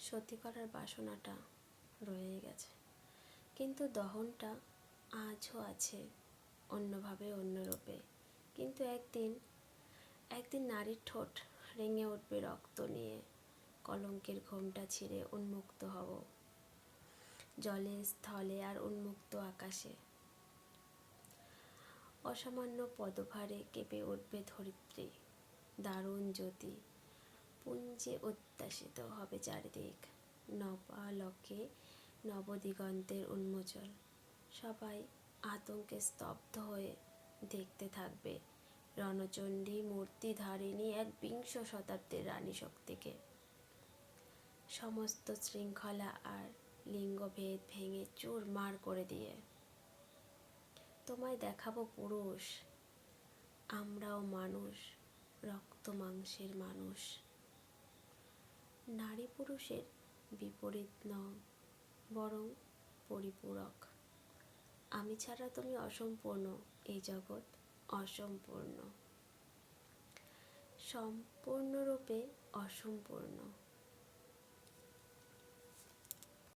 সত্যি করার বাসনাটা রয়ে গেছে, কিন্তু দহনটা আজও আছে, অন্যভাবে অন্য রূপে। কিন্তু একদিন নারীর ঠোঁট রেঙে উঠবে রক্ত নিয়ে, কলঙ্কের ঘোমটা ছিঁড়ে উন্মুক্ত হব জলে, স্থলে আর উন্মুক্ত আকাশে। অসামান্য পদভারে কেঁপে উঠবে ধরিত্রী, দারুণ জ্যোতি পুঞ্জে উদ্যাসিত হবে চারিদিক, নবালোকে নবদিগন্তের উন্মোচন। সবাই আতঙ্কে স্তব্ধ হয়ে দেখতে থাকবে রণচণ্ডী মূর্তিধারিণী এক বিংশ শতাব্দীর রানী শক্তিকে, সমস্ত শৃঙ্খলা আর লিঙ্গভেদ ভেঙে চুরমার করে দিয়ে। তোমায় দেখাবো পুরুষ, আমরাও মানুষ, রক্ত মাংসের মানুষ। নারী পুরুষের বিপরীত নও, বরং পরিপূরক। আমি ছাড়া তুমি অসম্পূর্ণ, এই জগৎ অসম্পূর্ণ, সম্পূর্ণরূপে অসম্পূর্ণ।